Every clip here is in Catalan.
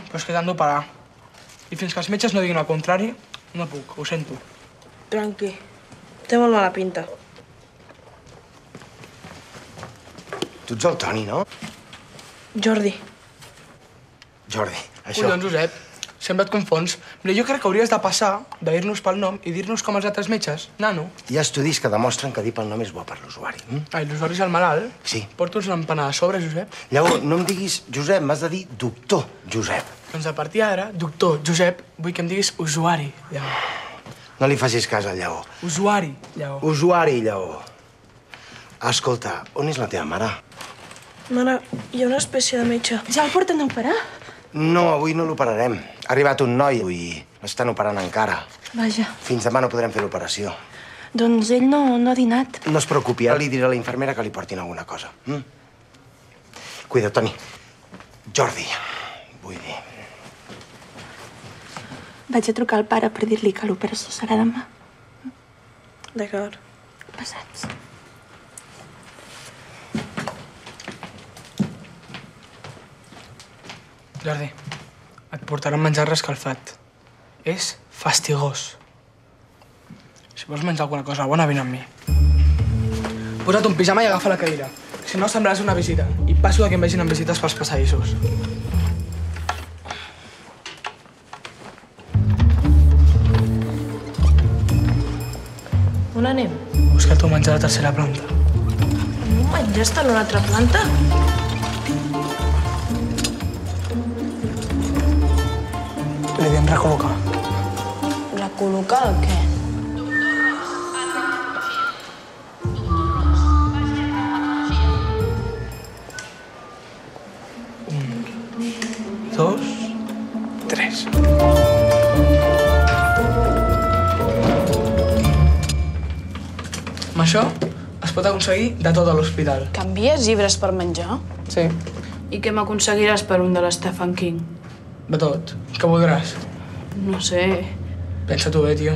Però és que t'han d'operar. I fins que els metges no diguin el contrari, no puc, ho sento. Tranqui. Té molt mala pinta. Tu ets el Toni, no? Jordi. Jordi, això... Collons, Josep, sempre et confons. Mira, jo crec que hauries de passar, de dir-nos pel nom i dir-nos com els altres metges. Nano. Hi ha estudis que demostren que dir pel nom és bo per l'usuari. Ai, l'usuari és el malalt? Sí. Porto'ns l'empanada a sobre, Josep. Llavors, no em diguis Josep, m'has de dir doctor Josep. Doncs a partir d'ara, doctor Josep, vull que em diguis usuari, Lleó. No li facis cas al Lleó. Usuari, Lleó. Usuari, Lleó. Escolta, on és la teva mare? Mare, hi ha una espècie de metge. Ja el porten a operar? No, avui no l'operarem. Ha arribat un noi i l'estan operant encara. Vaja. Fins demà no podrem fer l'operació. Doncs ell no ha dinat. No es preocupi, ara li diré a la infermera que li portin alguna cosa. Cuida, Toni. Jordi, vull dir... Vaig a trucar al pare per dir-li que l'operació serà demà. D'acord. Passats. Jordi, et portaran menjar reescalfat. És fastigós. Si vols menjar alguna cosa bona, vine amb mi. Posa't un pijama i agafa la cadira. Si no, semblaràs una visita. I passo de que em vegin amb visites pels passadissos. On anem? Busca el teu menjar a la tercera planta. El meu menjar està a una altra planta? Li diem recol·locar. Recol·locar el què? Dos, tres. Amb això es pot aconseguir de tot a l'hospital. Canvies llibres per menjar? Sí, I què m'aconseguiràs per un de l'Stephen King? de tot. Què voldràs? No sé. Pensa-t'ho bé, tio.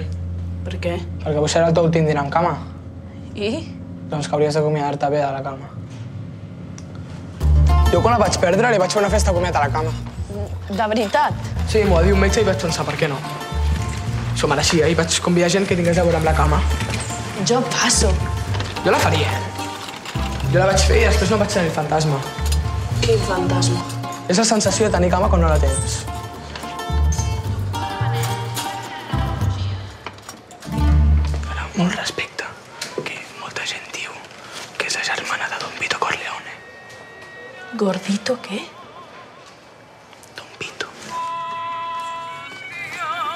Per què? Perquè avui serà el teu últim dinar en cama. I? Doncs que hauries d'acomiadar-te bé de la cama. Jo quan la vaig perdre li vaig fer una festa comiat a la cama. De veritat? Sí, m'ho va dir un metge i vaig pensar, per què no? S'ho mereixia i vaig convidar gent que tingués a veure amb la cama. Jo passo. Jo la faria. Jo la vaig fer i després no vaig tenir el fantasma. Quin fantasma. És la sensació de tenir cama quan no la tens. Ara, molt respecte, que molta gent diu que és la germana de Don Vito Corleone. Gordito què? Don Vito.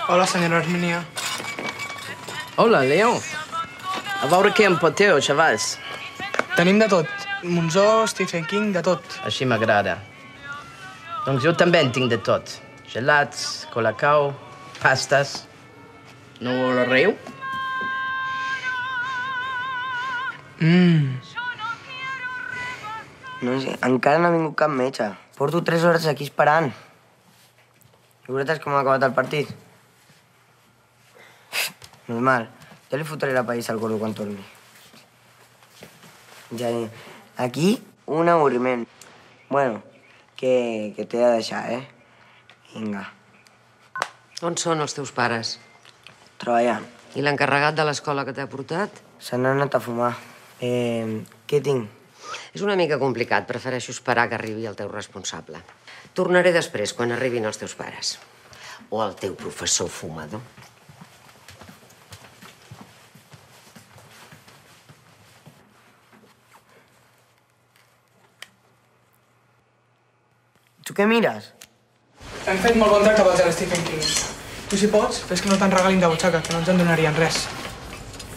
Hola, senyora Hermínia. Hola, Leo. A veure què em poteu, xavals. Tenim de tot. Monzó, Stephen King, de tot. Així m'agrada. Doncs jo també en tinc de tot. Gelats, colacao, pastes... No la riu? No sé, encara no ha vingut cap metge. Porto 3 hores aquí esperant. I vosaltres com ha acabat el partit? Normal. Ja li fotré la país al gordo quan torni. Ja, aquí, un avorriment. Bueno, que t'he de deixar, Vinga. On són els teus pares? Treballant. I l'encarregat de l'escola que t'ha portat? Se n'ha anat a fumar. Què tinc? És una mica complicat. Prefereixo esperar que arribi el teu responsable. Tornaré després, quan arribin els teus pares. O el teu professor fumador. Tu què mires? Hem fet molt bon tracte pels de Stephen King. Tu, si pots, fes que no te'n regalin de butxaca, que no ens en donarien res.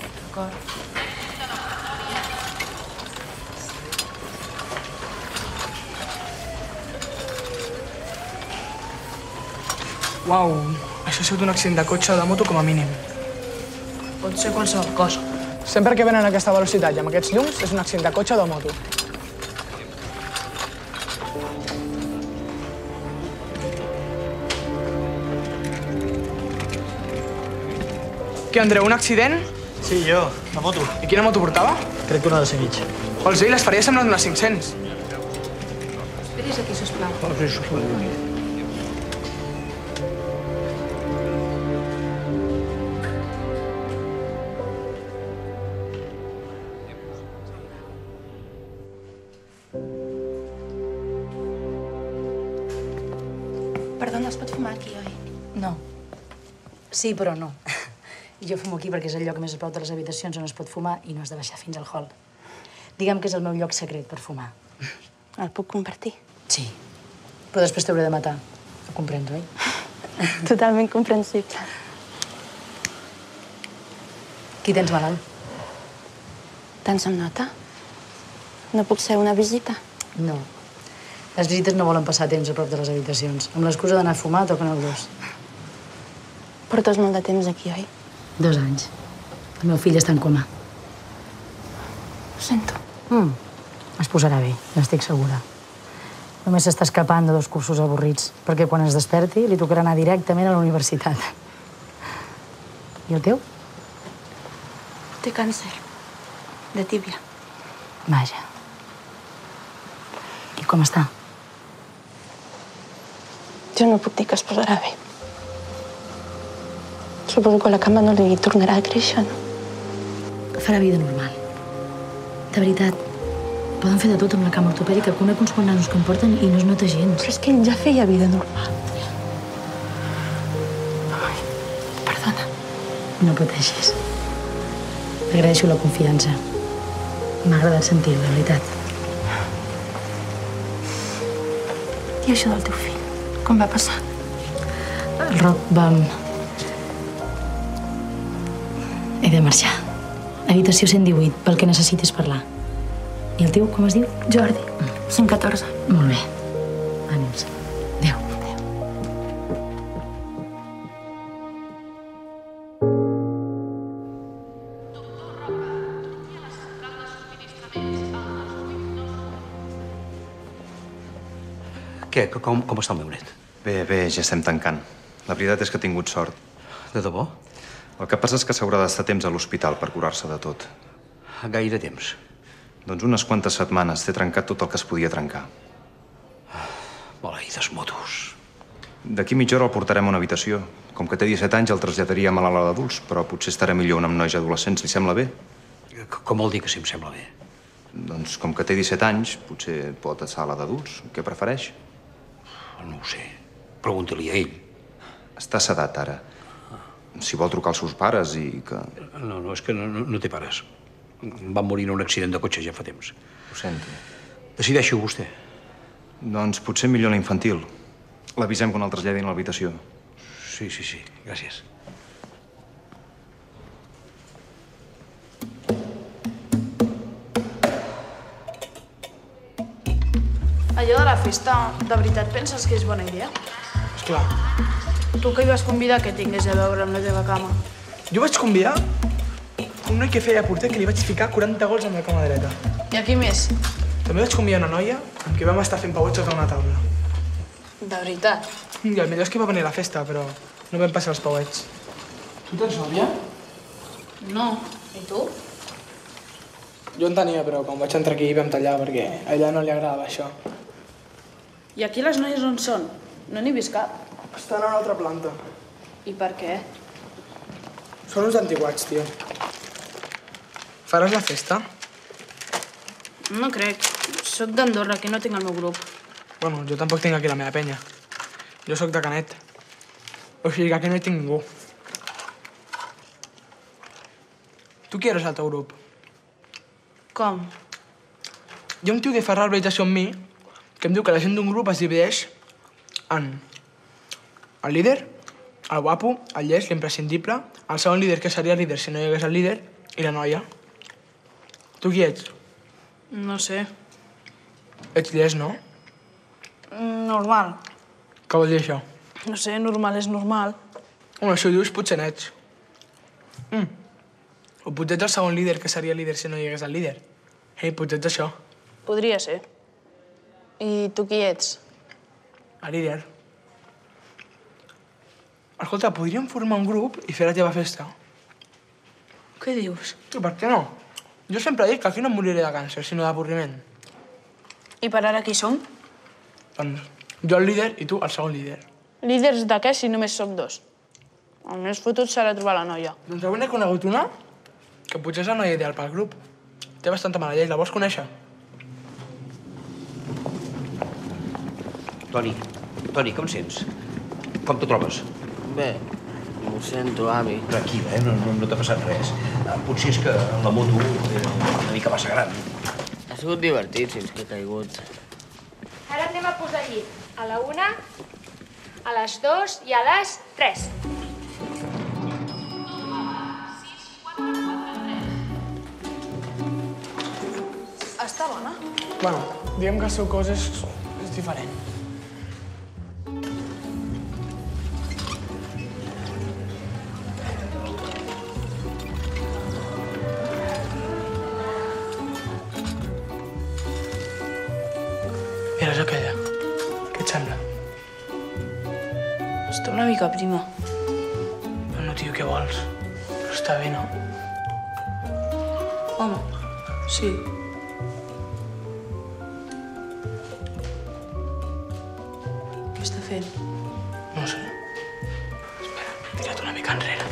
D'acord. Uau, això ha sigut un accident de cotxe o de moto com a mínim. Pot ser qualsevol cosa. Sempre que venen a aquesta velocitat i amb aquests llums és un accident de cotxe o de moto. Què, Andreu, un accident? Sí, jo, la moto. I quina moto portava? Crec que una de ser mig. Vols dir, les faria semblant unes 500. Esperis aquí, sisplau. Oh, sí, Perdona, es pot fumar aquí, oi? No. Sí, però no. Jo fumo aquí perquè és el lloc més a prop de les habitacions on es pot fumar i no has de baixar fins al hall. Digue'm que és el meu lloc secret per fumar. El puc compartir? Sí. Però després t'hauré de matar. Ho comprens, oi? Totalment comprensible. Qui tens malalt? Tant se'm nota? No puc ser una visita? No. Les visites no volen passar temps a prop de les habitacions. Amb l'excusa d'anar a fumar, toquen el dos. Portes molt de temps aquí, oi? 2 anys. El meu fill està en coma. Ho sento. Es posarà bé, n'estic segura. Només s'està escapant de 2 cursos avorrits, perquè quan es desperti li tocarà anar directament a la universitat. I el teu? Té càncer. De tíbia. Vaja. I com està? Jo no puc dir que es posarà bé. Suposo que la cama no li tornarà a créixer, no? Farà vida normal. De veritat, poden fer de tot amb la cama ortopèdica. Conec uns quants nanos que em porten i no es nota gens. Però és que ell ja feia vida normal. Ai, perdona. No pateixis. T'agraeixo la confiança. M'ha agradat sentir-ho, de veritat. I això del teu fill, com va passar? El Roc va... He de marxar. Habitació 118, pel que necessitis parlar. I el teu, com es diu? Jordi, 114. Molt bé. Ànims. Adéu. Què? Com està el meu net? Bé, ja estem tancant. La veritat és que ha tingut sort. De debò? El que passa és que s'haurà d'estar temps a l'hospital per curar-se de tot. Gaire temps? Doncs unes quantes setmanes. Té trencat tot el que es podia trencar. Maleïdes motos. D'aquí mitja hora el portarem a una habitació. Com que té 17 anys, el traslladaríem a l'ala d'adults, però potser estarà millor amb nois adolescents. Li sembla bé? Com vol dir que sí em sembla bé? Doncs com que té 17 anys, potser pot estar a la d'adults. Què prefereix? No ho sé. Pregunta-li a ell. Està sedat, ara. Si vol trucar als seus pares i que... No, és que no té pares. Van morir en un accident de cotxe ja fa temps. Ho sento. Decideixi-ho vostè. Doncs potser millor l'infantil. L'avisem quan el traslladin a l'habitació. Sí. Gràcies. Allò de la festa, de veritat penses que és bona idea? Esclar. Tu que hi vas convidar que tingués a veure amb la teva cama? Jo vaig convidar un noi que feia porter que li vaig ficar 40 gols amb la cama dreta. I a qui més? També vaig convidar una noia amb qui vam estar fent pauets sota una taula. De veritat? I el millor és que va venir a la festa, però no vam passar els pauets. Tu tens nòvia? No. I tu? Jo en tenia, però quan vaig entrar aquí vam tallar perquè a ella no li agradava això. I aquí les noies on són? No n'he vist cap. Estan a una altra planta. I per què? Són uns antiguats, tio. Faràs la festa? No crec. Soc d'Andorra, que no tinc el meu grup. Bueno, jo tampoc tinc aquí la meva penya. Jo sóc de Canet. O sigui que aquí no hi tinc ningú. Tu qui eres al teu grup? Com? Hi ha un tio que fa rehabilitació amb mi que em diu que la gent d'un grup es divideix en el líder, el guapo, el llest, l'imprescindible, el segon líder, que seria el líder si no hi hagués el líder, i la noia. Tu qui ets? No sé. Ets llest, no? Normal. Què vol dir això? No sé, normal és normal. Home, això ho dius potser n'ets. O potser ets el segon líder, que seria líder si no hi hagués el líder. Ei, potser ets això. Podria ser. I tu qui ets? El líder. Escolta, podríem formar un grup i fer la teva festa. Què dius? I per què no? Jo sempre dic que aquí no em moriré de càncer, sinó d'avorriment. I per ara qui som? Doncs jo el líder i tu el segon líder. Líders de què si només som 2? El més fotut serà trobar la noia. Doncs avui n'he conegut una que potser és la noia ideal pel grup. Té bastanta mala llei, la vols conèixer? Toni, com sents? Com t'ho trobes? Bé, ho sento, avi. Tranquil, no t'ha passat res. Potser és que la moto era una mica massa gran. Ha sigut divertit fins que he caigut. Ara anem a posar llit. A la 1, a les 2 i a les 3. Està bona? Bueno, diguem que el seu cos és diferent. Mira, és aquella. Què et sembla? Està una mica prima. Bueno, tio, què vols? Però està bé, no? Home, sí. Què està fent? No sé. Espera, tira't una mica enrere.